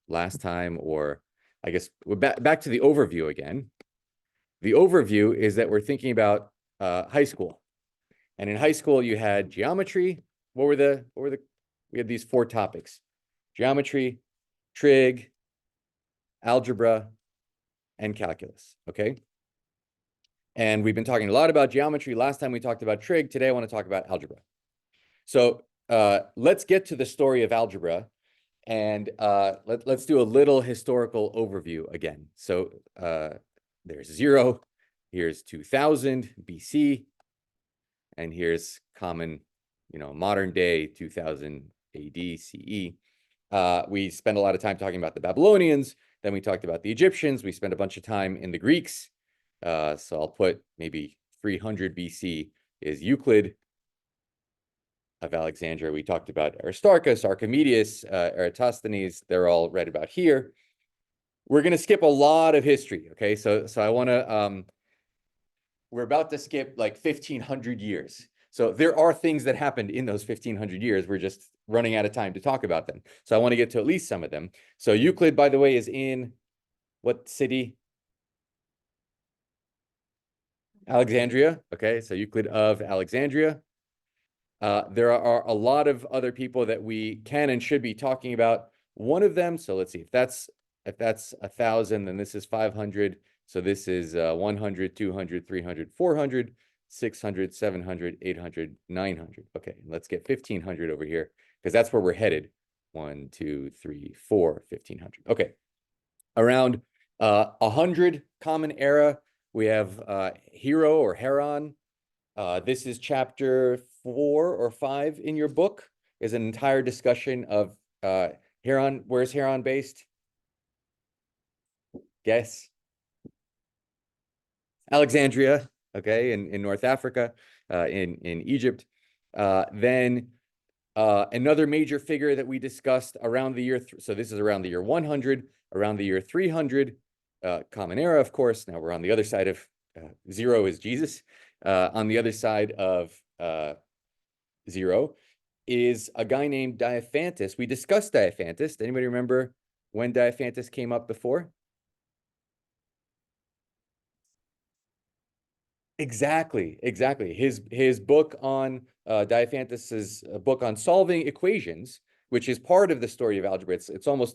last time, or I guess we're back to the overview again. The overview is that we're thinking about high school. And in high school, you had geometry. We had these 4 topics: geometry, trig, algebra, and calculus, okay? And we've been talking a lot about geometry. Last time we talked about trig. Today I want to talk about algebra. So let's get to the story of algebra, and let's do a little historical overview again. So there's 0, here's 2000 BC, and here's common, modern day 2000 AD CE. We spent a lot of time talking about the Babylonians. Then we talked about the Egyptians. We spent a bunch of time in the Greeks. So I'll put maybe 300 BC is Euclid of Alexandria. We talked about Aristarchus, Archimedes, Eratosthenes. They're all read about here. We're going to skip a lot of history, okay? So I want to, we're about to skip like 1,500 years. So there are things that happened in those 1,500 years. We're just running out of time to talk about them. So I want to get to at least some of them. So Euclid, by the way, is in what city? Alexandria. Okay, so Euclid of Alexandria. There are a lot of other people that we can and should be talking about. One of them, so let's see, if that's 1,000, then this is 500. So this is 100, 200, 300, 400, 600, 700, 800, 900. Okay, let's get 1,500 over here, because that's where we're headed. 1, 2, 3, 4, 1,500. Okay, around 100 Common Era, we have Hero or Heron. This is chapter 4 or 5 in your book, is an entire discussion of Heron. Where's Heron based? Guess. Alexandria, okay, in North Africa, in Egypt. Then another major figure that we discussed around the year, so this is around the year 100, around the year 300, Common Era, of course. Now we're on the other side of 0 is Jesus. On the other side of 0 is a guy named Diophantus. We discussed Diophantus. Anybody remember when Diophantus came up before? Exactly. His book on Diophantus's book on solving equations, which is part of the story of algebra.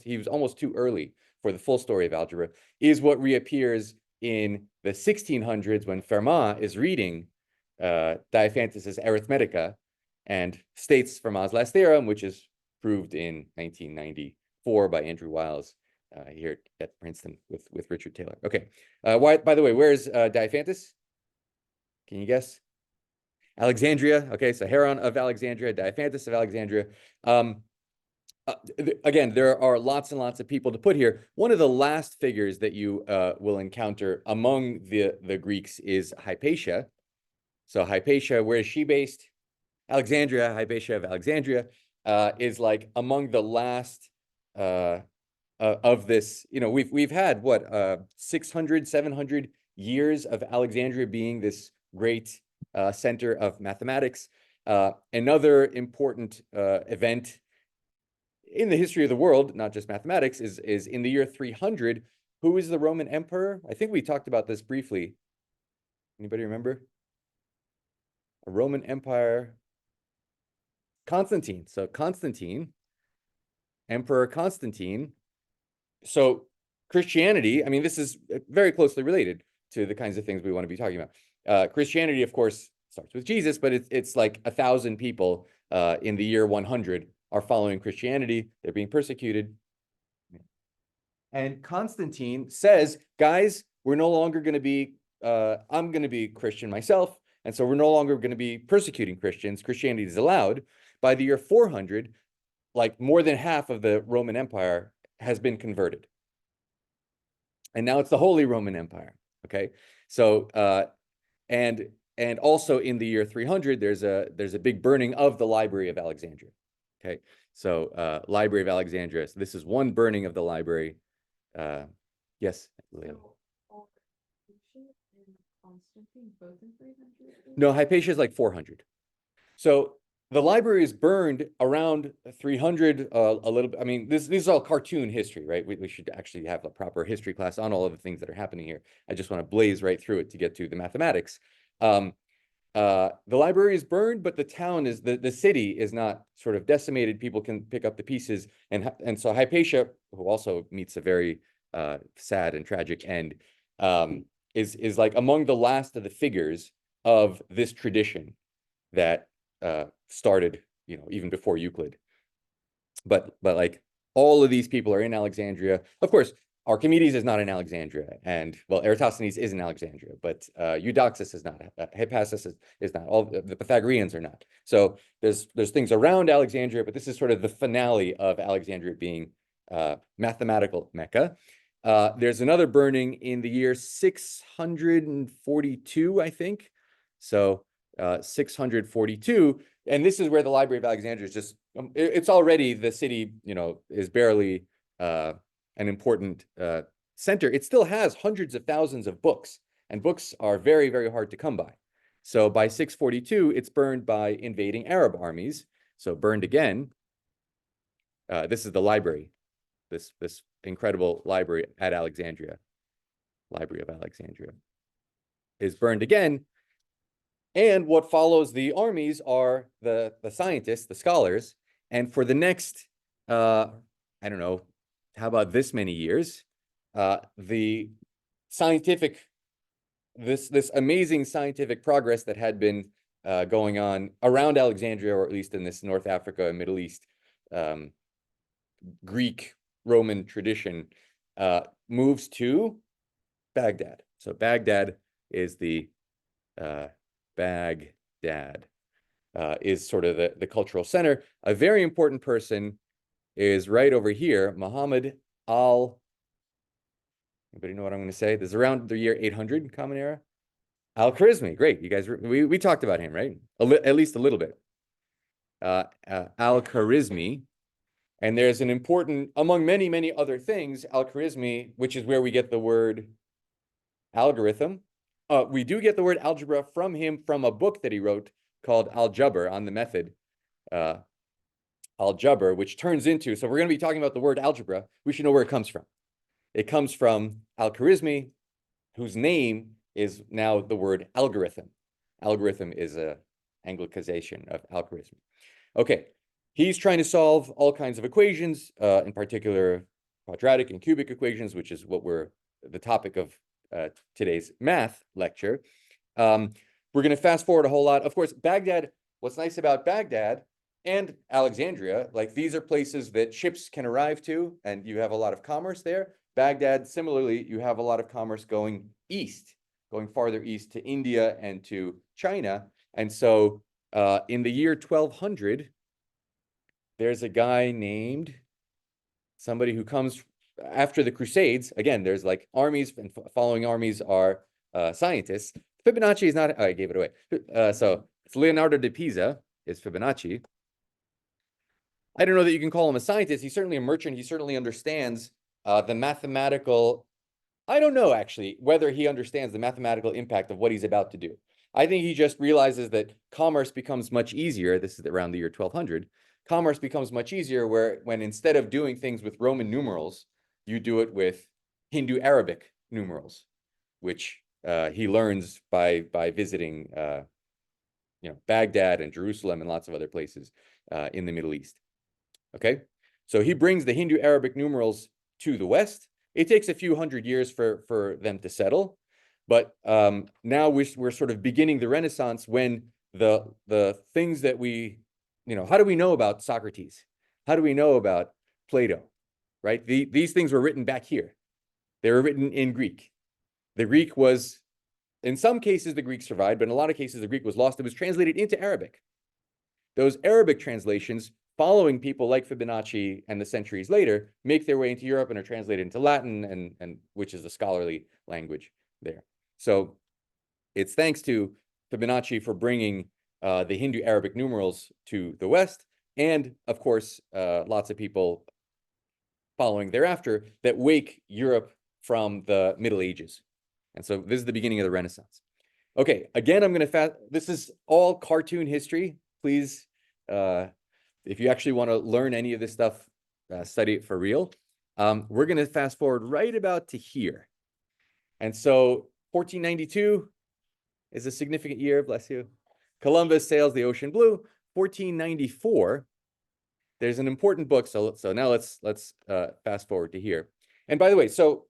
He was almost too early for the full story of algebra, is what reappears in the 1600s when Fermat is reading Diophantus's Arithmetica and states Fermat's last theorem, which is proved in 1994 by Andrew Wiles here at Princeton with Richard Taylor. Okay. By the way, where's Diophantus? Can you guess? Alexandria. Okay, so Heron of Alexandria, Diophantus of Alexandria. Again, there are lots and lots of people to put here. One of the last figures that you will encounter among the Greeks is Hypatia. So Hypatia, where is she based? Alexandria. Hypatia of Alexandria is like among the last of this. We've had what 600, 700 years of Alexandria being this great center of mathematics. Another important event in the history of the world, not just mathematics, is in the year 300. Who is the Roman emperor? I think we talked about this briefly. Anybody remember? A Roman Empire. Constantine. So Constantine, Emperor Constantine. So Christianity, I mean, this is very closely related to the kinds of things we want to be talking about. Christianity, of course, starts with Jesus, but it's like 1,000 people in the year 100 are following Christianity. They're being persecuted. And Constantine says, guys, we're no longer going to be, I'm going to be Christian myself. And so we're no longer going to be persecuting Christians. Christianity is allowed. By the year 400, like more than half of the Roman Empire has been converted. And now it's the Holy Roman Empire. Okay. So, and also in the year 300, there's a big burning of the Library of Alexandria. Okay. So, Library of Alexandria. So this is one burning of the library. Yes, Leo. No, Hypatia is like 400. So the library is burned around 300, a little bit. I mean, this is all cartoon history, right? We should actually have a proper history class on all of the things that are happening here. I just want to blaze right through it to get to the mathematics. The library is burned, but the town is, the city is not sort of decimated. People can pick up the pieces. And so Hypatia, who also meets a very sad and tragic end, is like among the last of the figures of this tradition that started, you know, even before Euclid. But like all of these people are in Alexandria. Of course, Archimedes is not in Alexandria, and well, Eratosthenes is in Alexandria, but Eudoxus is not. Hippasus is not. All the Pythagoreans are not. So there's things around Alexandria, but this is sort of the finale of Alexandria being mathematical Mecca. There's another burning in the year 642, I think. So 642, and this is where the Library of Alexandria is just, it's already, the city, you know, is barely an important center. It still has hundreds of thousands of books, and books are very, very hard to come by. So by 642, it's burned by invading Arab armies. So burned again. This is the library, this incredible library at Alexandria. Library of Alexandria is burned again. And what follows the armies are the scientists, the scholars. And for the next, I don't know, how about this many years, the scientific, this amazing scientific progress that had been going on around Alexandria, or at least in this North Africa and Middle East, Greek Roman tradition, moves to Baghdad. So Baghdad is the Baghdad is sort of the cultural center. A very important person is right over here, Muhammad anybody know what I'm going to say? This is around the year 800 Common Era. Al-Khwarizmi, great. You guys, we talked about him, right? At least a little bit. Al-Khwarizmi. And there's an important, among many, many other things, Al-Khwarizmi, which is where we get the word algorithm. We do get the word algebra from him from a book that he wrote called Al-Jabr, on the method, Al-Jabr, which turns into, so we're going to be talking about the word algebra. We should know where it comes from. It comes from al-Khwarizmi, whose name is now the word algorithm. Algorithm is a anglicization of al-Khwarizmi. Okay, he's trying to solve all kinds of equations, in particular quadratic and cubic equations, which is what the topic of today's math lecture. We're going to fast forward a whole lot. Of course, Baghdad, what's nice about Baghdad and Alexandria, like these are places that ships can arrive to, and you have a lot of commerce there. Baghdad, similarly, you have a lot of commerce going east, going farther east to India and to China. And so in the year 1200, there's a guy named, somebody who comes after the Crusades. Again, there's like armies, and following armies are scientists. Fibonacci is not, I gave it away. So it's Leonardo de Pisa is Fibonacci. I don't know that you can call him a scientist. He's certainly a merchant. He certainly understands the mathematical, I don't know actually whether he understands the mathematical impact of what he's about to do. I think he just realizes that commerce becomes much easier. This is around the year 1200. Commerce becomes much easier when instead of doing things with Roman numerals, you do it with Hindu Arabic numerals, which he learns by visiting Baghdad and Jerusalem and lots of other places in the Middle East. Okay, so he brings the Hindu Arabic numerals to the West. It takes a few hundred years for them to settle, but now we're sort of beginning the Renaissance, when the things that we, how do we know about Socrates? How do we know about Plato? Right? These things were written back here. They were written in Greek. The Greek was, in some cases, the Greek survived, but in a lot of cases, the Greek was lost. It was translated into Arabic. Those Arabic translations, following people like Fibonacci and the centuries later, make their way into Europe and are translated into Latin, and which is a scholarly language there. So it's thanks to Fibonacci for bringing the Hindu Arabic numerals to the West, and of course, lots of people following thereafter that wake Europe from the Middle Ages. And so this is the beginning of the Renaissance. Okay, again, I'm going to this is all cartoon history. Please If you actually want to learn any of this stuff, study it for real. We're going to fast forward right about to here. And so 1492 is a significant year, bless you. Columbus sails the ocean blue. 1494, there's an important book. So now let's fast forward to here. And by the way, so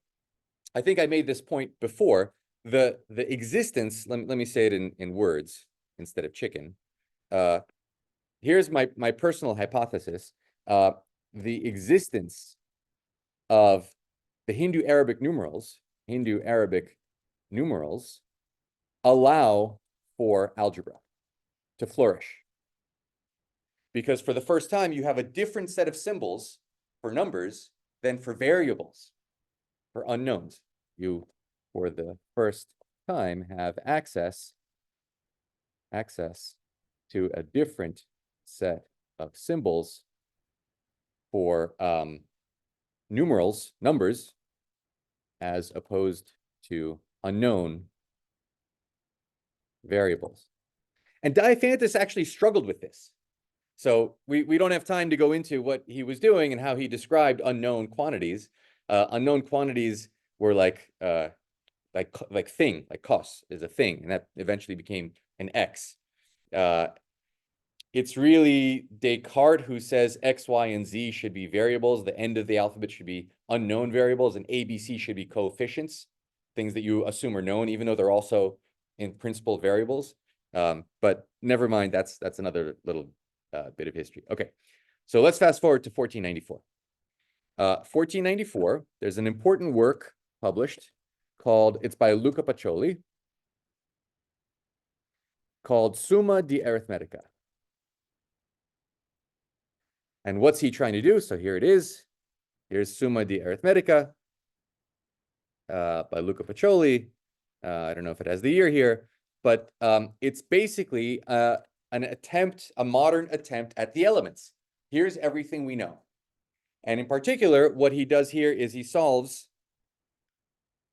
I think I made this point before. The existence, let me say it in words instead of chicken. Here's my personal hypothesis. The existence of the Hindu-Arabic numerals allow for algebra to flourish. Because for the first time, you have a different set of symbols for numbers than for variables, for unknowns. You, for the first time, have access to a different set of symbols for numbers, as opposed to unknown variables. And Diophantus actually struggled with this. So we don't have time to go into what he was doing and how he described unknown quantities. Unknown quantities were like thing, like cos is a thing, and that eventually became an x. It's really Descartes who says X, Y, and Z should be variables. The end of the alphabet should be unknown variables, and A, B, C should be coefficients, things that you assume are known, even though they're also in principle variables. But never mind, that's another little bit of history. Okay, so let's fast forward to 1494. 1494, there's an important work published called, it's by Luca Pacioli, called Summa di Arithmetica. And what's he trying to do? So here it is. Here's Summa di Arithmetica by Luca Pacioli. I don't know if it has the year here, but it's basically a modern attempt at the elements. Here's everything we know. And in particular, what he does here is he solves,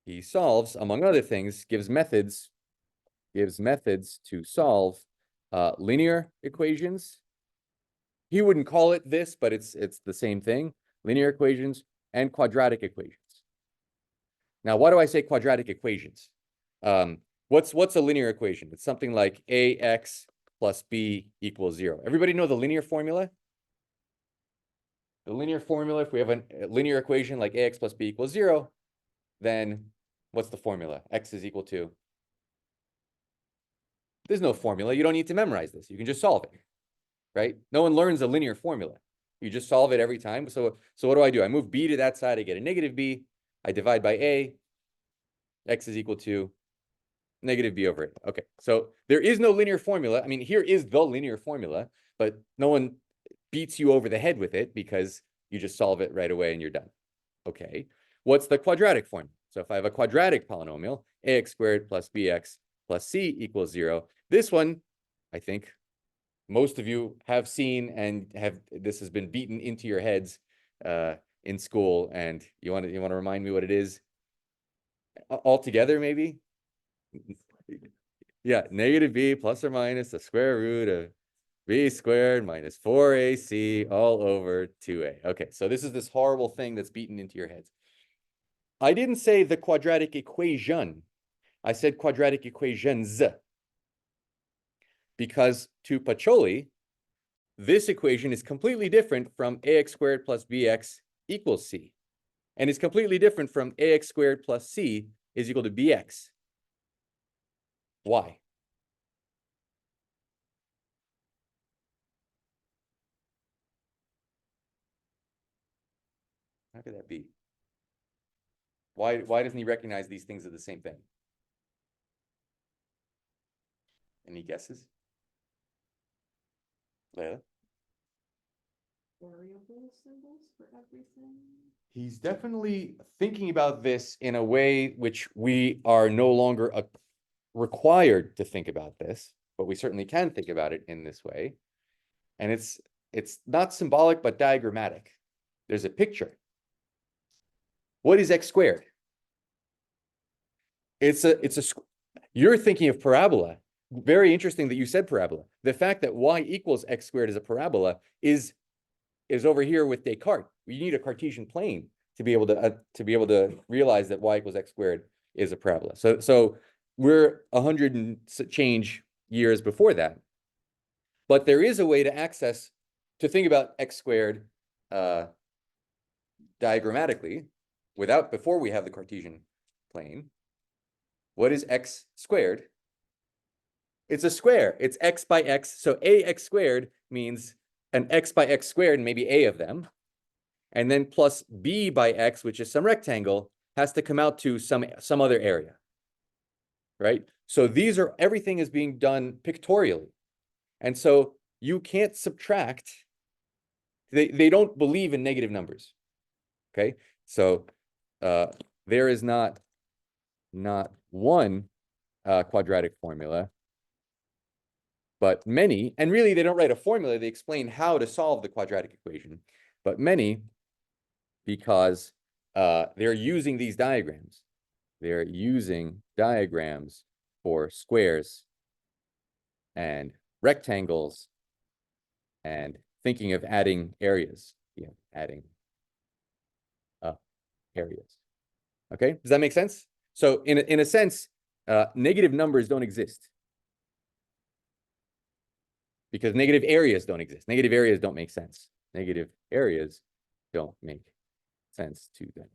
among other things, gives methods to solve linear equations. He wouldn't call it this, but it's the same thing. Linear equations and quadratic equations. Now, why do I say quadratic equations? What's a linear equation? It's something like ax plus b equals 0. Everybody know the linear formula? The linear formula, if we have a linear equation like ax plus b equals 0, then what's the formula? X is equal to... There's no formula. You don't need to memorize this. You can just solve it, right? No one learns a linear formula. You just solve it every time. So what do? I move b to that side. I get a negative b. I divide by a. X is equal to negative b over a. Okay, so there is no linear formula. I mean, here is the linear formula, but no one beats you over the head with it because you just solve it right away and you're done. Okay, what's the quadratic formula? So if I have a quadratic polynomial, ax squared plus bx plus c equals 0. This one, I think, most of you have seen and this has been beaten into your heads in school, and you want to remind me what it is altogether, maybe? Yeah, negative b plus or minus the square root of b squared minus 4ac all over 2a. Okay, so this is this horrible thing that's beaten into your heads. I didn't say the quadratic equation. I said quadratic equations. Because to Pacioli, this equation is completely different from ax squared plus bx equals c. And it's completely different from ax squared plus c is equal to bx. Why? How could that be? Why doesn't he recognize these things are the same thing? Any guesses? Leila? Variable symbols for everything. He's definitely thinking about this in a way which we are no longer required to think about this, but we certainly can think about it in this way. And it's not symbolic, but diagrammatic. There's a picture. What is x squared? You're thinking of parabola. very interesting that you said parabola. The fact that y equals x squared is a parabola is over here with Descartes. You need a Cartesian plane to be able to realize that y equals x squared is a parabola. So we're 100 and change years before that. But there is a way to think about x squared diagrammatically before we have the Cartesian plane. What is x squared? It's a square. It's x by x. So ax squared means an x by x squared, and maybe a of them. And then plus b by x, which is some rectangle, has to come out to some other area. Right? So everything is being done pictorially. And so you can't subtract. They don't believe in negative numbers. Okay? So there is not one quadratic formula, but many, and really they don't write a formula, they explain how to solve the quadratic equation, but many, because they're using these diagrams. They're using diagrams for squares and rectangles and thinking of adding areas, adding areas. Okay, does that make sense? So in a sense, negative numbers don't exist because negative areas don't exist. Negative areas don't make sense. Negative areas don't make sense to them.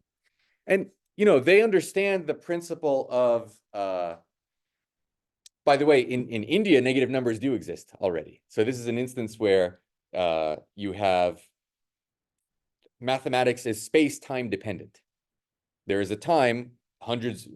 And, they understand the principle of, by the way, in India, negative numbers do exist already. So this is an instance where you have mathematics is space-time dependent. There is a time, hundreds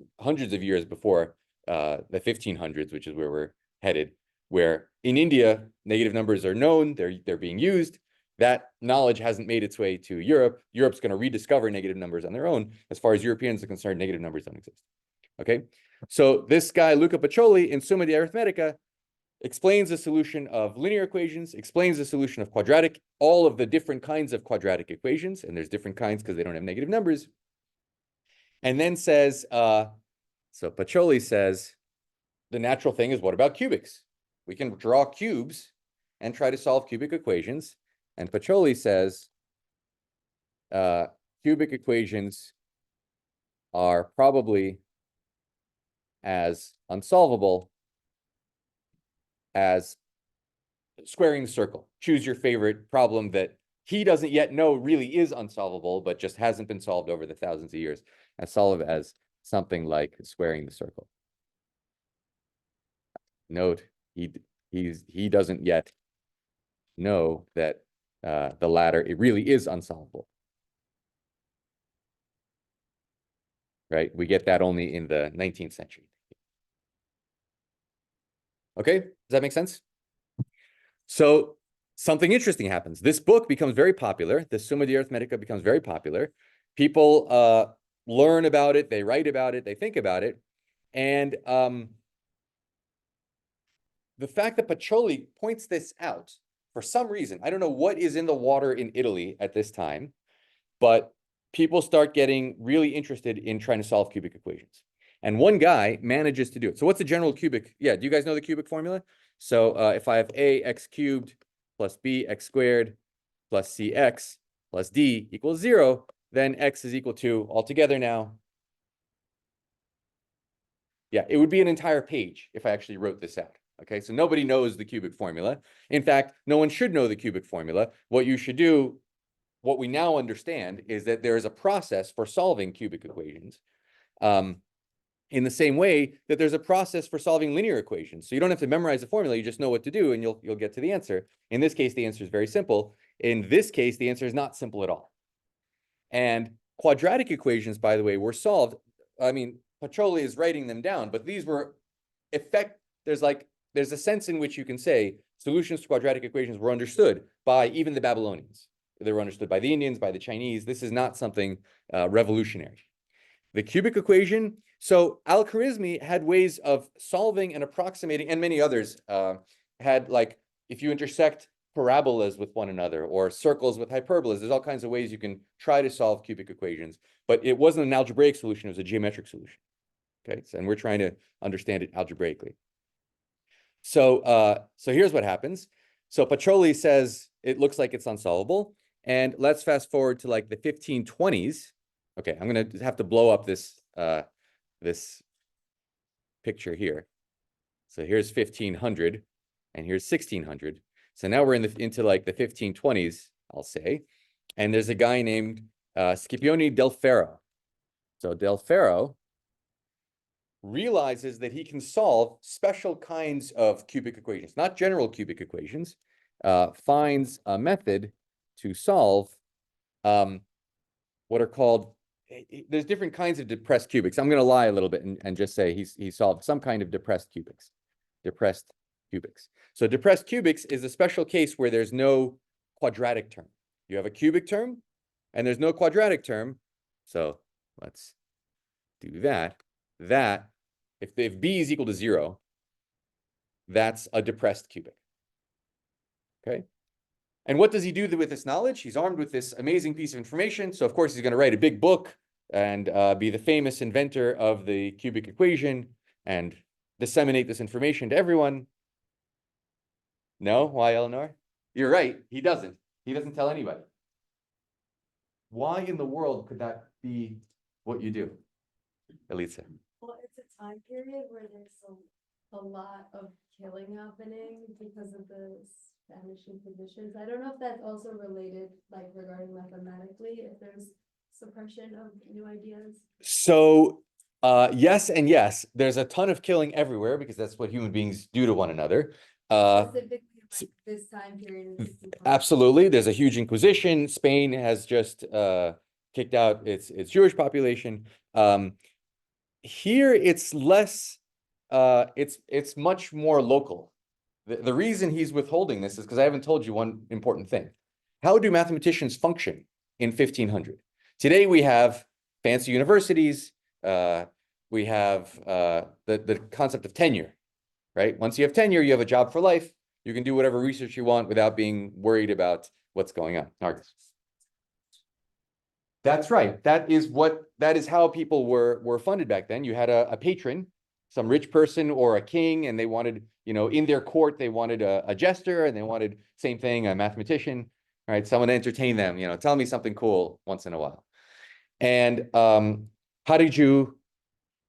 of years before the 1500s, which is where we're headed, where in India, negative numbers are known, they're being used. That knowledge hasn't made its way to Europe. Europe's going to rediscover negative numbers on their own. As far as Europeans are concerned, negative numbers don't exist. Okay, so this guy, Luca Pacioli, in Summa di Arithmetica, explains the solution of linear equations, explains the solution of quadratic, all of the different kinds of quadratic equations, and there's different kinds because they don't have negative numbers. And then says, so Pacioli says, the natural thing is, what about cubics? We can draw cubes and try to solve cubic equations. And Pacioli says, cubic equations are probably as unsolvable as squaring the circle. Choose your favorite problem that he doesn't yet know really is unsolvable, but just hasn't been solved over the thousands of years, as solve as something like squaring the circle. Note, he doesn't yet know that the latter, it really is unsolvable. Right? We get that only in the 19th century. Okay, does that make sense? So something interesting happens. This book becomes very popular. The Summa di Arithmetica becomes very popular. People learn about it, they write about it, they think about it. And the fact that Pacioli points this out, for some reason, I don't know what is in the water in Italy at this time, but people start getting really interested in trying to solve cubic equations. And one guy manages to do it. So what's the general cubic? Yeah, do you guys know the cubic formula? So if I have a x cubed plus b x squared plus cx plus d equals 0, then x is equal to, altogether now, yeah, it would be an entire page if I actually wrote this out. Okay, so nobody knows the cubic formula. In fact, no one should know the cubic formula. What you should do, what we now understand, is that there is a process for solving cubic equations. In the same way that there's a process for solving linear equations. So you don't have to memorize the formula, you just know what to do and you'll get to the answer. In this case, the answer is very simple. In this case, the answer is not simple at all. And quadratic equations, by the way, were solved. I mean, Pacioli is writing them down, but these were there's a sense in which you can say solutions to quadratic equations were understood by even the Babylonians. They were understood by the Indians, by the Chinese. This is not something revolutionary. The cubic equation, so al-Khwarizmi had ways of solving and approximating, and many others had, like, if you intersect parabolas with one another or circles with hyperbolas, there's all kinds of ways you can try to solve cubic equations, but it wasn't an algebraic solution, it was a geometric solution. Okay, so, and we're trying to understand it algebraically. So here's what happens. So Pacioli says it looks like it's unsolvable. And let's fast forward to like the 1520s. Okay, I'm gonna have to blow up this this picture here. So here's 1500 and here's 1600. So now we're into like the 1520s, I'll say. And there's a guy named Scipione del Ferro. So del Ferro realizes that he can solve special kinds of cubic equations, not general cubic equations, finds a method to solve what are called, there's different kinds of depressed cubics. I'm going to lie a little bit and just say he solved some kind of depressed cubics. So depressed cubics is a special case where there's no quadratic term. You have a cubic term and there's no quadratic term. So let's do that. If b is equal to 0, that's a depressed cubic. Okay. And what does he do with this knowledge? He's armed with this amazing piece of information. So of course he's going to write a big book and be the famous inventor of the cubic equation and disseminate this information to everyone. No? Why, Eleanor? You're right. He doesn't. He doesn't tell anybody. Why in the world could that be what you do, Elisa? Well, it's a time period where there's a lot of killing happening because of the Spanish Inquisitions. I don't know if that's also related, like regarding mathematically, if there's suppression of new ideas. So yes and yes. There's a ton of killing everywhere because that's what human beings do to one another. Specifically, like this time period. in 1600. Absolutely. There's a huge inquisition. Spain has just kicked out its Jewish population. Here it's less, it's much more local. The reason he's withholding this is because I haven't told you one important thing. How do mathematicians function in 1500? Today we have fancy universities. We have the concept of tenure, right? Once you have tenure, you have a job for life. You can do whatever research you want without being worried about what's going on. Marcus. That's right. That is how people were funded back then. You had a patron, some rich person or a king, and they wanted, in their court, they wanted a jester, and they wanted, same thing, a mathematician, right? Someone to entertain them, tell me something cool once in a while. And how did you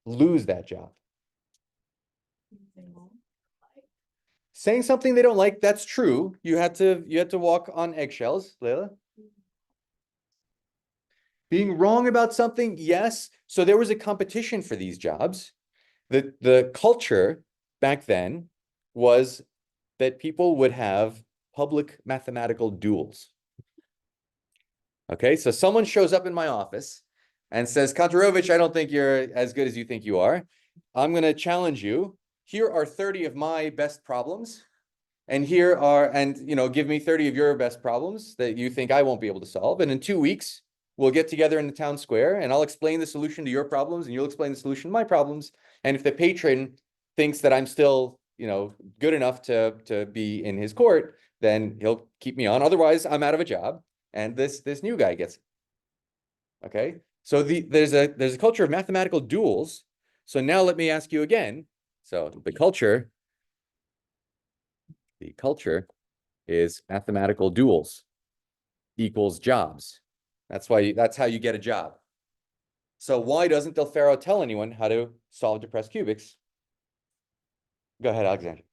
lose that job? Saying something they don't like, that's true. You had to walk on eggshells, Leila. Being wrong about something, yes. So there was a competition for these jobs. The culture back then was that people would have public mathematical duels. Okay, so someone shows up in my office and says, Kontorovich, I don't think you're as good as you think you are. I'm going to challenge you. Here are 30 of my best problems. And here are, give me 30 of your best problems that you think I won't be able to solve. And in 2 weeks, we'll get together in the town square and I'll explain the solution to your problems and you'll explain the solution to my problems. And if the patron thinks that I'm still, good enough to be in his court, then he'll keep me on. Otherwise, I'm out of a job and this new guy gets it. Okay? So there's a culture of mathematical duels. So now let me ask you again. So the culture is mathematical duels equals jobs. That's how you get a job. So why doesn't Del Ferro tell anyone how to solve depressed cubics? Go ahead, Alexandria.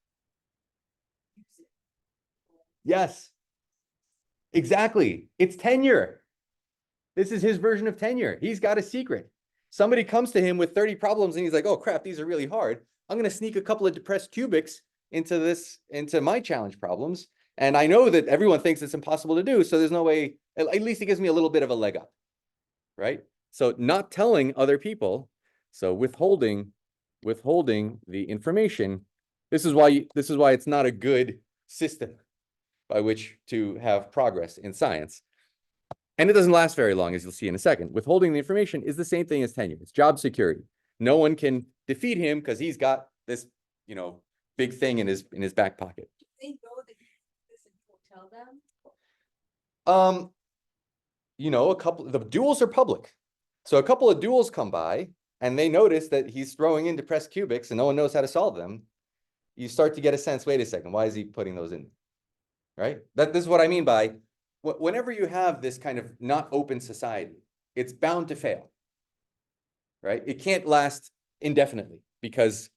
Yes, exactly. It's tenure. This is his version of tenure. He's got a secret. Somebody comes to him with 30 problems and he's like, oh crap, these are really hard. I'm going to sneak a couple of depressed cubics into my challenge problems. And I know that everyone thinks it's impossible to do. So there's no way, at least it gives me a little bit of a leg up, right? So not telling other people, so withholding the information. This is why it's not a good system by which to have progress in science. And it doesn't last very long, as you'll see in a second. Withholding the information is the same thing as tenure. It's job security. No one can defeat him because he's got this, big thing in his back pocket. They know that this and you won't tell them. The duels are public. So a couple of duels come by and they notice that he's throwing in depressed cubics and no one knows how to solve them. you start to get a sense, wait a second, why is he putting those in? Right? This is what I mean by whenever you have this kind of not open society, it's bound to fail. Right? It can't last indefinitely because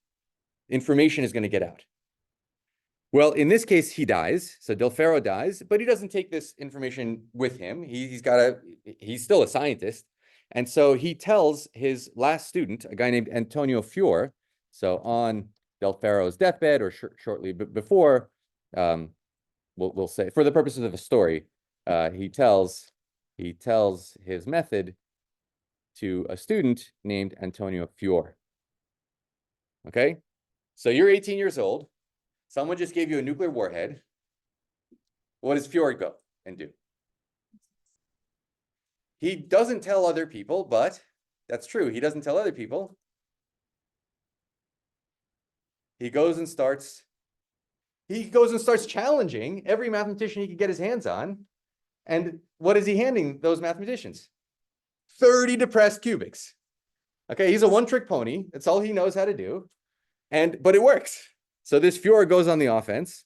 information is going to get out. Well, in this case, he dies. So Del Ferro dies, but he doesn't take this information with him. He's still a scientist. And so he tells his last student, a guy named Antonio Fior, so on Del Ferro's deathbed or shortly before, we'll say, for the purposes of the story, he tells his method to a student named Antonio Fior. Okay? So you're 18 years old. Someone just gave you a nuclear warhead. What does Fior go and do? He doesn't tell other people, but that's true. He doesn't tell other people. He goes and starts challenging every mathematician he could get his hands on. And what is he handing those mathematicians? 30 depressed cubics. Okay, he's a one-trick pony. That's all he knows how to do. But it works. So this Fior goes on the offense.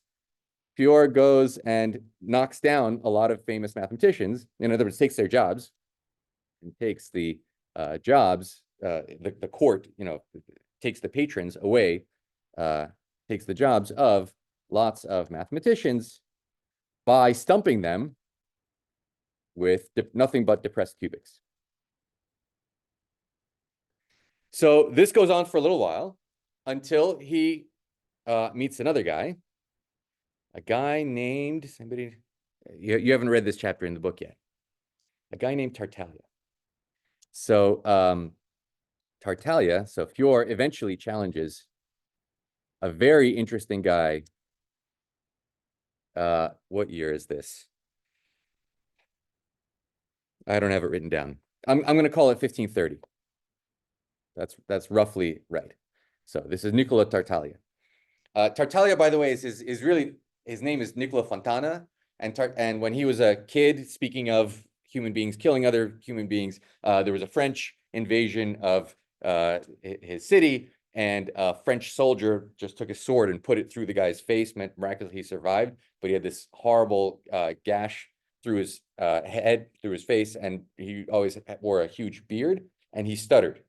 Fior goes and knocks down a lot of famous mathematicians. In other words, takes their jobs and takes the the court, takes the patrons away, takes the jobs of lots of mathematicians by stumping them with nothing but depressed cubics. So this goes on for a little while until he meets another guy, a guy named, you haven't read this chapter in the book yet, a guy named Tartaglia. So Tartaglia, so Fior eventually challenges a very interesting guy. What year is this? I don't have it written down. I'm going to call it 1530. That's roughly right. So this is Nicolo Tartaglia. Tartaglia, by the way, is really, his name is Nicolo Fontana. And when he was a kid, speaking of human beings killing other human beings, there was a French invasion of his city, and a French soldier just took a sword and put it through the guy's face. Miraculously he survived, but he had this horrible gash through his head, through his face, and he always wore a huge beard, and he stuttered.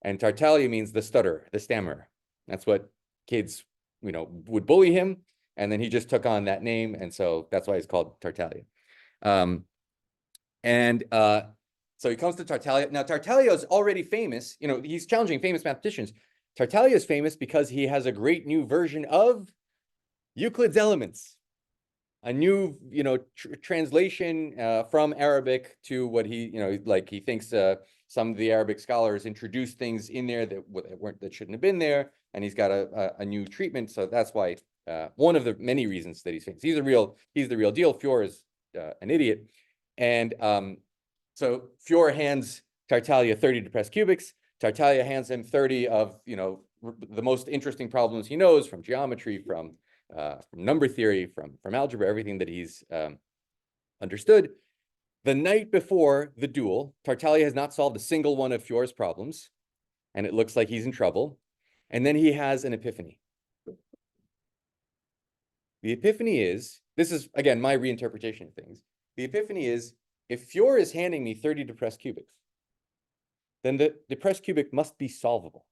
And Tartaglia means the stutterer, the stammerer. That's what kids, would bully him, and then he just took on that name, and so that's why he's called Tartaglia. So he comes to Tartaglia. Now, Tartaglia is already famous. He's challenging famous mathematicians. Tartaglia is famous because he has a great new version of Euclid's Elements, a new, translation from Arabic to what he, he thinks some of the Arabic scholars introduced things in there that shouldn't have been there, and he's got a new treatment. So that's why one of the many reasons that he's famous. He's the real deal. Fior is an idiot, and so Fior hands Tartaglia 30 depressed cubics. Tartaglia hands him 30 of the most interesting problems he knows from geometry, from number theory, from algebra, everything that he's understood. The night before the duel, Tartaglia has not solved a single one of Fior's problems, and it looks like he's in trouble. And then he has an epiphany. The epiphany is, this is, again, my reinterpretation of things. The epiphany is, if Fior is handing me 30 depressed cubics, then the depressed cubic must be solvable.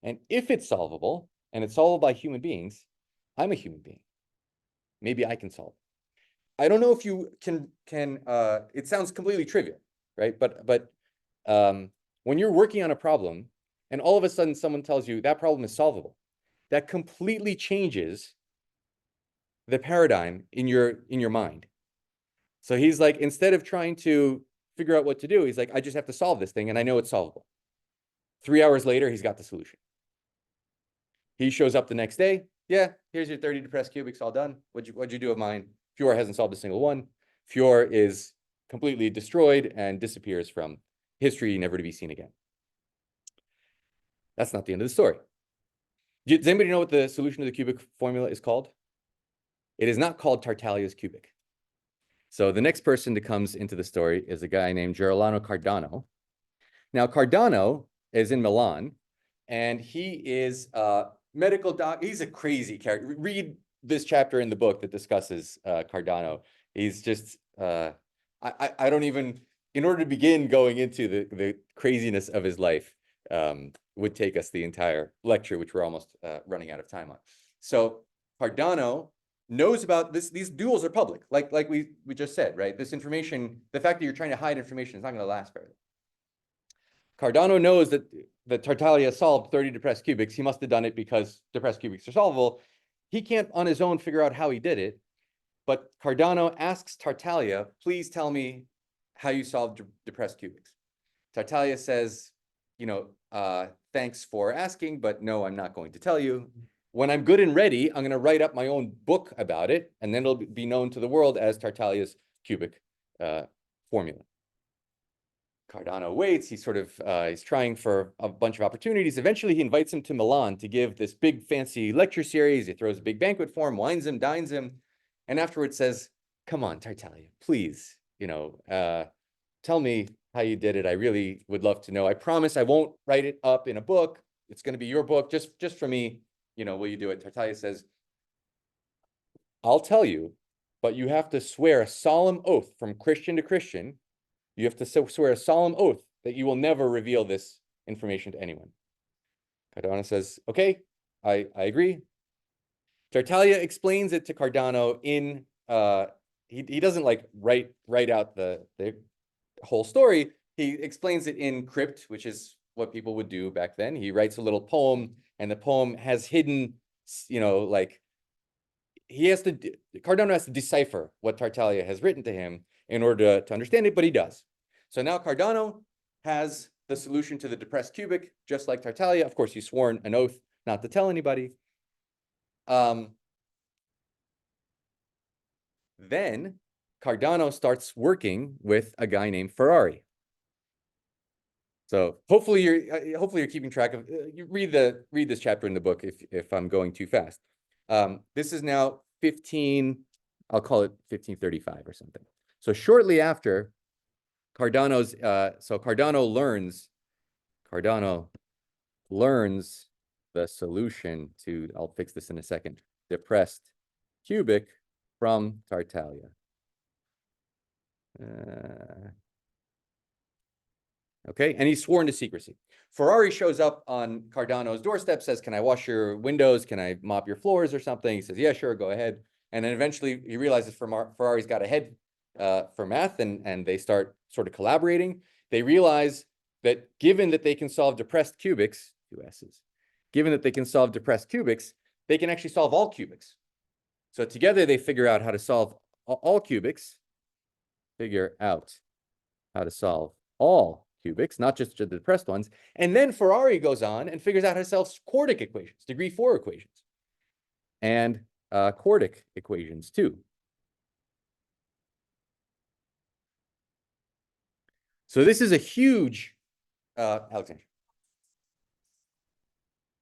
And if it's solvable, and it's solved by human beings, I'm a human being. Maybe I can solve it. I don't know if you can it sounds completely trivial, right? But when you're working on a problem and all of a sudden someone tells you that problem is solvable, that completely changes the paradigm in your mind. So he's like, instead of trying to figure out what to do, he's like, I just have to solve this thing and I know it's solvable. 3 hours later, he's got the solution. He shows up the next day. Yeah, here's your 30 depressed cubics, all done. What'd you do of mine? Fior hasn't solved a single one. Fior is completely destroyed and disappears from history, never to be seen again. That's not the end of the story. Does anybody know what the solution to the cubic formula is called? It is not called Tartaglia's cubic. So the next person that comes into the story is a guy named Gerolamo Cardano. Now, Cardano is in Milan, and he is a medical doc. He's a crazy character. Read this chapter in the book that discusses Cardano. He's just, I don't even, in order to begin going into the craziness of his life, would take us the entire lecture, which we're almost running out of time on. So Cardano knows about this. These duels are public, like we just said, right? This information, the fact that you're trying to hide information is not going to last very long. Cardano knows that Tartaglia solved 30 depressed cubics. He must have done it because depressed cubics are solvable. He can't on his own figure out how he did it, but Cardano asks Tartaglia, please tell me how you solved depressed cubics. Tartaglia says, you know, thanks for asking, but no, I'm not going to tell you. When I'm good and ready, I'm going to write up my own book about it, and then it'll be known to the world as Tartaglia's cubic formula. Cardano waits. He sort of he's trying for a bunch of opportunities. Eventually, he invites him to Milan to give this big fancy lecture series. He throws a big banquet for him, wines him, dines him, and afterwards says, "Come on, Tartaglia, please, you know, tell me how you did it. I really would love to know. I promise I won't write it up in a book. It's going to be your book, just for me. You know, will you do it?" Tartaglia says, "I'll tell you, but you have to swear a solemn oath from Christian to Christian. You have to swear a solemn oath that you will never reveal this information to anyone." Cardano says, "Okay, I agree." Tartaglia explains it to Cardano in, he doesn't like write out the whole story. He explains it in crypt, which is what people would do back then. He writes a little poem, and the poem has hidden, you know, like Cardano has to decipher what Tartaglia has written to him in order to understand it, but he does. So now Cardano has the solution to the depressed cubic, just like Tartaglia. Of course, he's sworn an oath not to tell anybody. Then Cardano starts working with a guy named Ferrari. So hopefully you're keeping track of. You read this chapter in the book if I'm going too fast. This is now 15. I'll call it 1535 or something. So shortly after Cardano learns the solution to, I'll fix this in a second, depressed cubic from Tartaglia. Okay, and he's sworn to secrecy. Ferrari shows up on Cardano's doorstep, says, "Can I wash your windows? Can I mop your floors or something?" He says, "Yeah, sure, go ahead." And then eventually he realizes Ferrari's got a head for math, and they start sort of collaborating. They realize that given that they can solve depressed cubics, two S's, given that they can solve depressed cubics, they can actually solve all cubics. So together they figure out how to solve all cubics, figure out how to solve all cubics, not just the depressed ones. And then Ferrari goes on and figures out how to solve quartic equations, degree 4 equations, and quartic equations too. So this is a huge, Alexandria.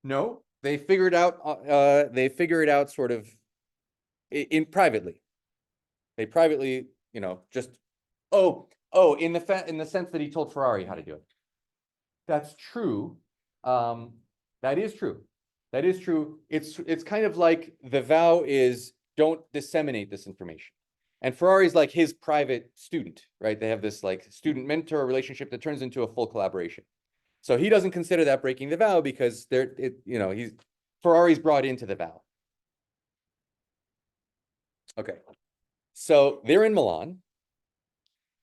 No, they figure it out sort of in privately. They privately, you know, just, in the sense that he told Ferrari how to do it. That's true. That is true. That is true. It's kind of like the vow is don't disseminate this information. And Ferrari's like his private student, right? They have this like student-mentor relationship that turns into a full collaboration. So he doesn't consider that breaking the vow because Ferrari's brought into the vow. Okay. So they're in Milan.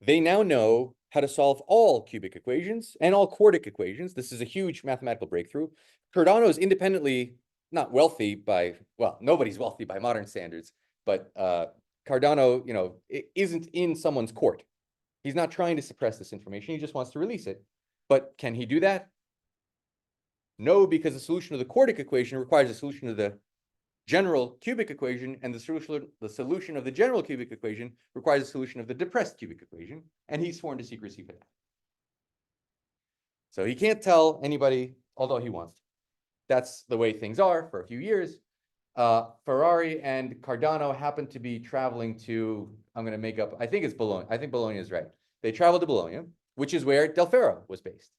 They now know how to solve all cubic equations and all quartic equations. This is a huge mathematical breakthrough. Cardano is independently not wealthy by, well, nobody's wealthy by modern standards, but Cardano, you know, isn't in someone's court. He's not trying to suppress this information. He just wants to release it. But can he do that? No, because the solution of the quartic equation requires a solution of the general cubic equation, and the solution of the general cubic equation requires a solution of the depressed cubic equation, and he's sworn to secrecy for that. So he can't tell anybody, although he wants to. That's the way things are for a few years. Ferrari and Cardano happen to be traveling to, I'm going to make up, I think it's Bologna. I think Bologna is right. They traveled to Bologna, which is where Del Ferro was based.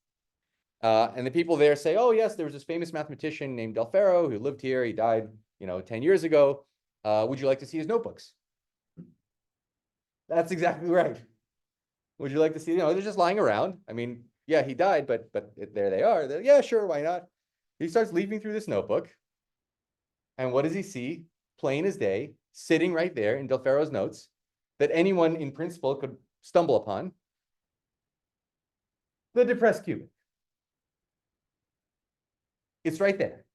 And the people there say, oh, yes, there was this famous mathematician named Del Ferro who lived here. He died, 10 years ago. Would you like to see his notebooks? That's exactly right. Would you like to see, they're just lying around. I mean, yeah, he died, but there they are. Yeah, sure, why not? He starts leafing through this notebook. And what does he see? Plain as day, sitting right there in Del Ferro's notes that anyone in principle could stumble upon. The depressed cubic. It's right there,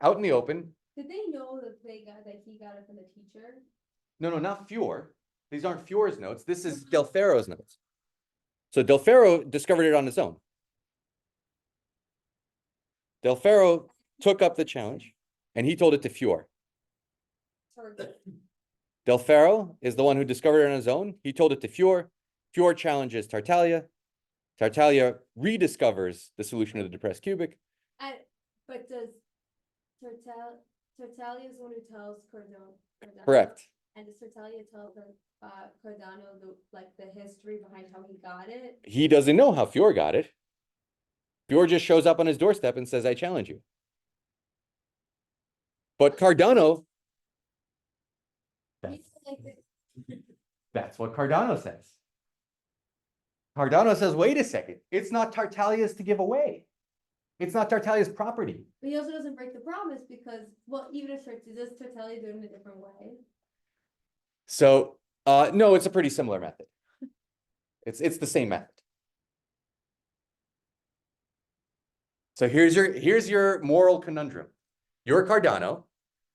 out in the open. Did they know that he got it from the teacher? No, not Fior. These aren't Fior's notes. This is Del Ferro's notes. So Del Ferro discovered it on his own. Del Ferro took up the challenge and he told it to Fior. Del Ferro is the one who discovered it on his own. He told it to Fior. Fior challenges Tartaglia. Tartaglia rediscovers the solution of the depressed cubic. But does Tartaglia is the one who tells Cardano? Correct. And does Tartaglia tell Cardano the history behind how he got it? He doesn't know how Fior got it. Fior just shows up on his doorstep and says, I challenge you. But Cardano, that's what Cardano says. Cardano says, wait a second, it's not Tartaglia's to give away. It's not Tartaglia's property. But he also doesn't break the promise because, well, even if does Tartaglia do it in a different way? So, no, it's a pretty similar method. It's the same method. So here's your moral conundrum. You're Cardano.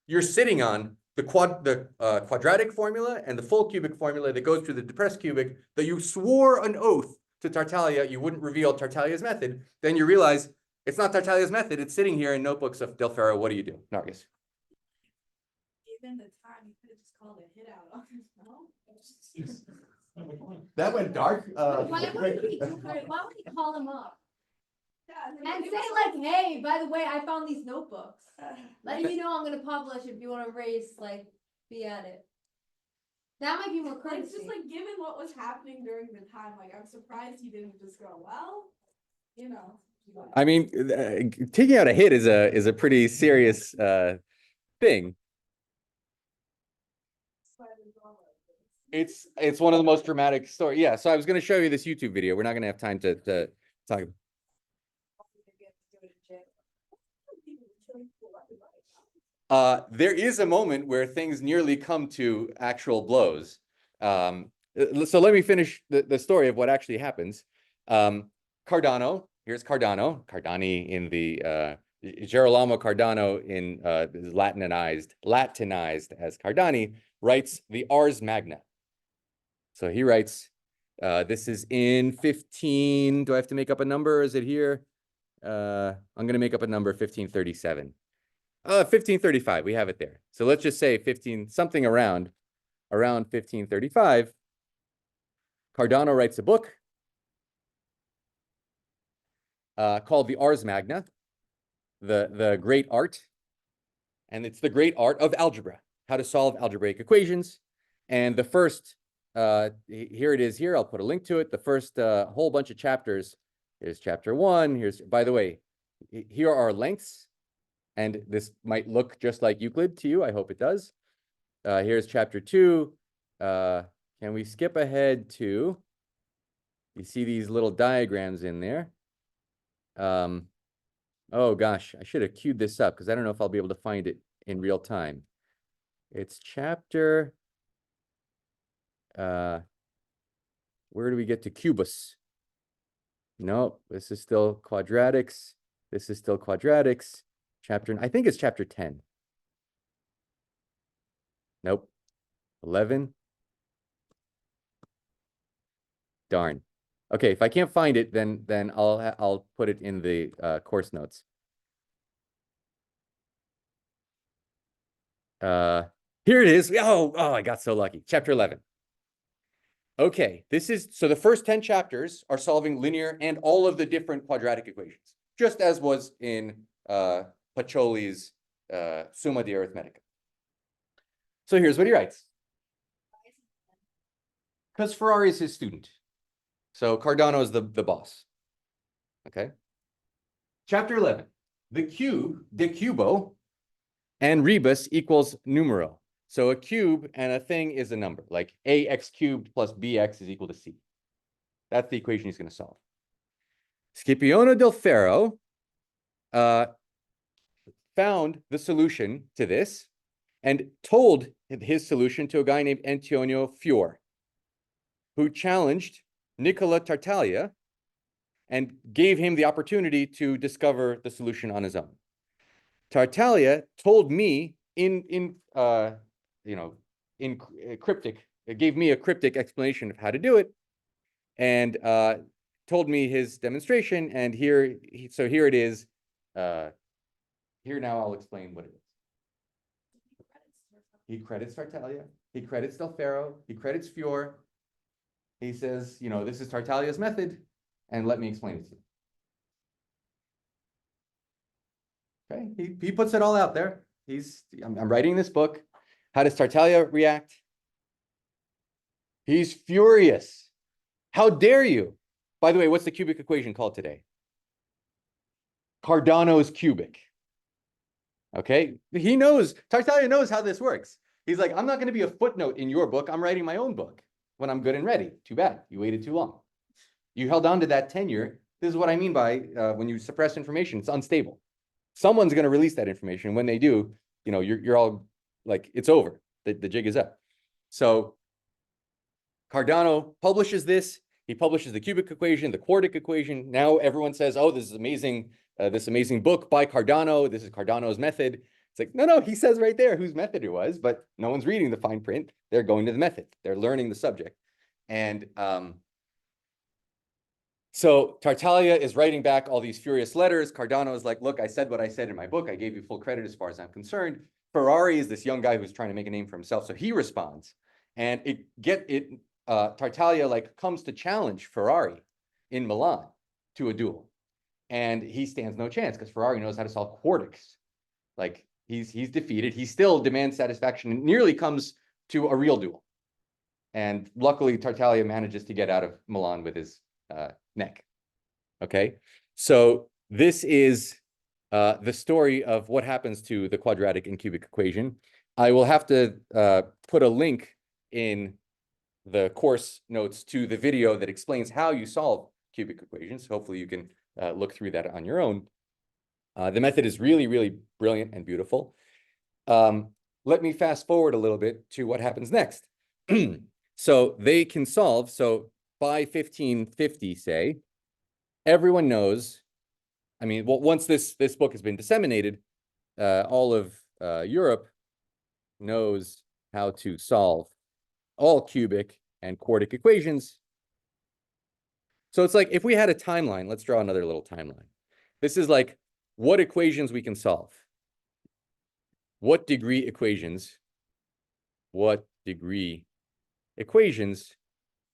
You're sitting on the quadratic formula and the full cubic formula that goes through the depressed cubic that you swore an oath to Tartaglia you wouldn't reveal Tartaglia's method. Then you realize it's not Tartaglia's method. It's sitting here in notebooks of Del Ferro. What do you do, Nargis? Given the time, you could have just called a hit out on his phone. That went dark. Why would he call him up? And say like, hey, by the way, I found these notebooks. Letting you know I'm gonna publish if you want to race, be at it. That might be more courtesy. It's just given what was happening during the time, I'm surprised he didn't just go, well, I mean, taking out a hit is a pretty serious thing. It's one of the most dramatic stories. Yeah, so I was going to show you this YouTube video. We're not going to have time to talk. There is a moment where things nearly come to actual blows. So let me finish the story of what actually happens. Cardano, here's Cardani in the Gerolamo Cardano in Latinized as Cardani, writes the Ars Magna. So he writes, this is in 15, do I have to make up a number? Is it here? I'm going to make up a number, 1537. 1535, we have it there. So let's just say 15, something around 1535. Cardano writes a book called the Ars Magna, the great art. And it's the great art of algebra, how to solve algebraic equations. And the first, here it is here, I'll put a link to it. The first whole bunch of chapters, here's chapter 1. Here's, by the way, here are lengths. And this might look just like Euclid to you. I hope it does. Here's chapter 2. Can we skip ahead to, you see these little diagrams in there. Oh gosh, I should have queued this up because I don't know if I'll be able to find it in real time. It's chapter, where do we get to cubus? No, this is still quadratics. This is still quadratics. Chapter, I think it's chapter 10. Nope. 11. Darn. Okay, if I can't find it, then I'll put it in the course notes. Here it is. Oh, I got so lucky. Chapter 11. Okay, this is, so the first 10 chapters are solving linear and all of the different quadratic equations, just as was in Pacioli's Summa di Arithmetica. So here's what he writes. Because Ferrari is his student. So Cardano is the boss. Okay. Chapter 11, the cube, de cubo, and rebus equals numero. So a cube and a thing is a number, like ax cubed plus bx is equal to c. That's the equation he's going to solve. Scipione del Ferro found the solution to this and told his solution to a guy named Antonio Fior, who challenged Nicolo Tartaglia and gave him the opportunity to discover the solution on his own. Tartaglia told me in cryptic, it gave me a cryptic explanation of how to do it, and told me his demonstration. And here it is. Here now I'll explain what it is. He credits Tartaglia. He credits Del Ferro. He credits Fior. He says, this is Tartaglia's method, and let me explain it to you. Okay, he puts it all out there. I'm writing this book. How does Tartaglia react? He's furious. How dare you? By the way, what's the cubic equation called today? Cardano's cubic. Okay, Tartaglia knows how this works. He's like, I'm not going to be a footnote in your book. I'm writing my own book when I'm good and ready. Too bad. You waited too long. You held on to that tenure. This is what I mean by when you suppress information, it's unstable. Someone's going to release that information. When they do, you're all like, it's over. The jig is up. So Cardano publishes this. He publishes the cubic equation, the quartic equation. Now everyone says, oh, this is amazing. This amazing book by Cardano. This is Cardano's method. It's like, no, he says right there whose method it was, but no one's reading the fine print. They're going to the method. They're learning the subject. And so Tartaglia is writing back all these furious letters. Cardano is like, look, I said what I said in my book. I gave you full credit as far as I'm concerned. Ferrari is this young guy who's trying to make a name for himself. So he responds. And Tartaglia comes to challenge Ferrari in Milan to a duel. And he stands no chance because Ferrari knows how to solve quartics. Like he's defeated. He still demands satisfaction and nearly comes to a real duel. And luckily, Tartaglia manages to get out of Milan with his neck. Okay, so this is the story of what happens to the quadratic and cubic equation. I will have to put a link in the course notes to the video that explains how you solve cubic equations. Hopefully you can look through that on your own. The method is really, really brilliant and beautiful. Let me fast forward a little bit to what happens next. So they can solve, so by 1550, say, everyone knows, once this book has been disseminated, all of Europe knows how to solve all cubic and quartic equations. So it's like, if we had a timeline, let's draw another little timeline. This is like what equations we can solve. What degree equations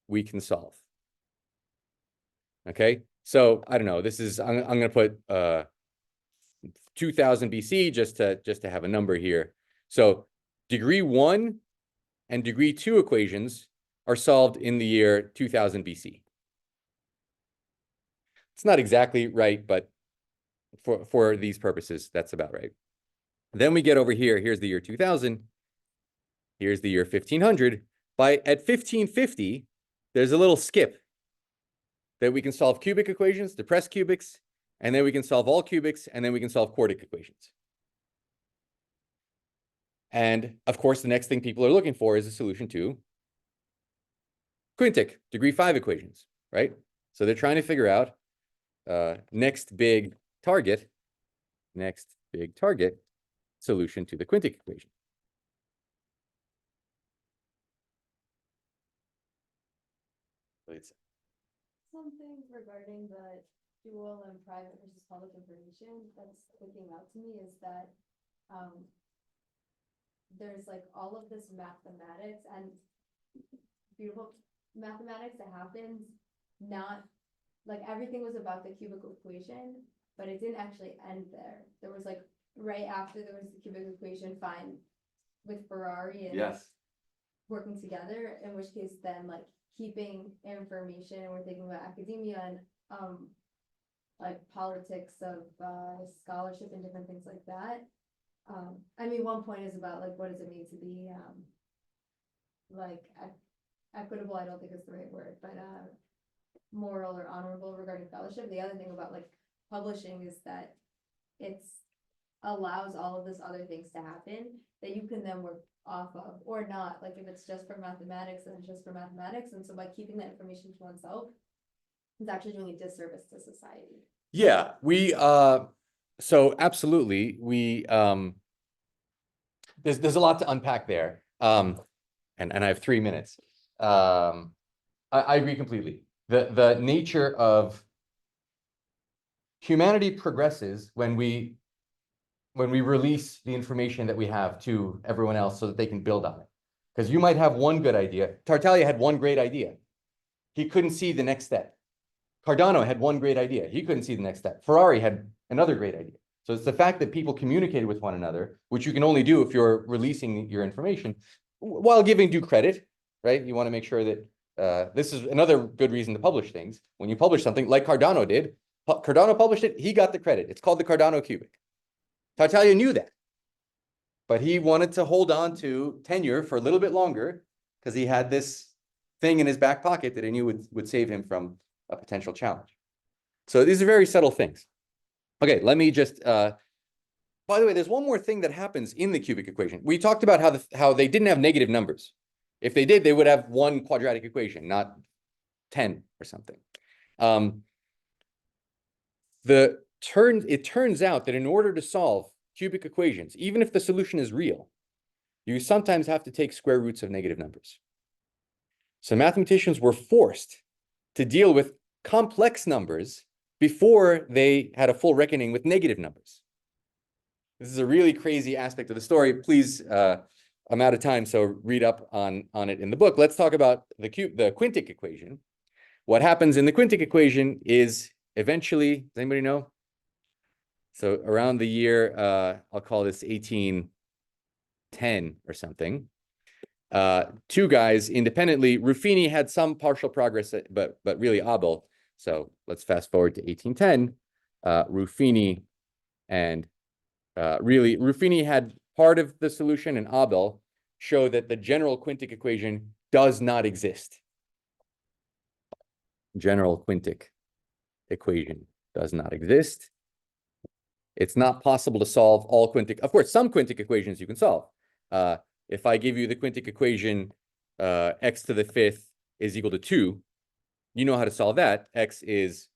we can solve. Okay, so I don't know, this is, I'm going to put 2000 BC just to have a number here. So degree 1 and degree 2 equations are solved in the year 2000 BC. It's not exactly right, but for these purposes, that's about right. Then we get over here. Here's the year 2000. Here's the year 1500. At 1550, there's a little skip that we can solve cubic equations, depressed cubics, and then we can solve all cubics, and then we can solve quartic equations. And of course, the next thing people are looking for is a solution to quintic, degree 5 equations, right? So they're trying to figure out next big target solution to the quintic equation. Something regarding the dual and private versus public information that's sticking out to me is that there's like all of this mathematics and beautiful mathematics that happens, not like everything was about the cubic equation, but it didn't actually end there. There was like right after there was the cubic equation fine with Ferrari and Yes. working together, in which case then like keeping information, and we're thinking about academia and like politics of scholarship and different things like that. I mean, one point is about like, what does it mean to be like equitable? I don't think is the right word, but moral or honorable regarding fellowship. The other thing about like publishing is that it's allows all of this other things to happen that you can then work off of or not. Like if it's just for mathematics, then it's just for mathematics. And so by keeping that information to oneself, it's actually doing a disservice to society. Yeah, we so absolutely we there's a lot to unpack there. And I have 3 minutes. I agree completely. The nature of humanity progresses when we release the information that we have to everyone else so that they can build on it. Because you might have one good idea. Tartaglia had one great idea. He couldn't see the next step. Cardano had one great idea. He couldn't see the next step. Ferrari had another great idea. So it's the fact that people communicated with one another, which you can only do if you're releasing your information, while giving due credit, right? You want to make sure that this is another good reason to publish things. When you publish something like Cardano did, Cardano published it, he got the credit. It's called the Cardano cubic. Tartaglia knew that, but he wanted to hold on to tenure for a little bit longer because he had this thing in his back pocket that he knew would save him from a potential challenge. So these are very subtle things. Okay, let me just, by the way, there's one more thing that happens in the cubic equation. We talked about how they didn't have negative numbers. If they did, they would have one quadratic equation, not 10 or something. It turns out that in order to solve cubic equations, even if the solution is real, you sometimes have to take square roots of negative numbers. So mathematicians were forced to deal with complex numbers before they had a full reckoning with negative numbers. This is a really crazy aspect of the story. Please, I'm out of time, so read up on it in the book. Let's talk about the quintic equation. What happens in the quintic equation is eventually, does anybody know? So around the year, I'll call this 1810 or something. Two guys independently, Ruffini had some partial progress, but really Abel. So let's fast forward to 1810. Ruffini and Ruffini had part of the solution, and Abel show that the general quintic equation does not exist. General quintic equation does not exist. It's not possible to solve all quintic. Of course, some quintic equations you can solve. If I give you the quintic equation, x to the 5th is equal to 2, you know how to solve that. X is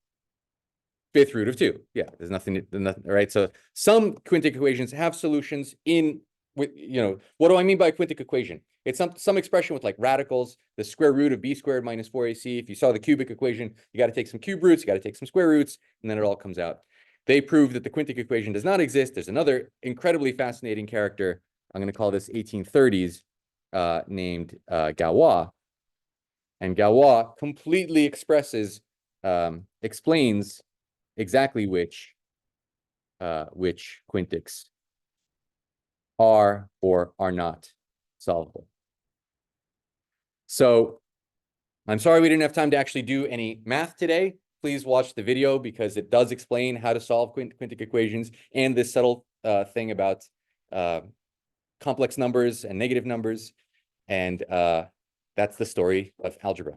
5th root of 2. Yeah, there's nothing, right? So some quintic equations have solutions with, what do I mean by a quintic equation? It's some expression with like radicals, the square root of b squared minus 4ac. If you saw the cubic equation, you got to take some cube roots, you got to take some square roots, and then it all comes out. They prove that the quintic equation does not exist. There's another incredibly fascinating character, I'm going to call this 1830s, named Galois. And Galois completely explains exactly which quintics are or are not solvable. So I'm sorry we didn't have time to actually do any math today. Please watch the video because it does explain how to solve quintic equations and this subtle thing about complex numbers and negative numbers. And that's the story of algebra.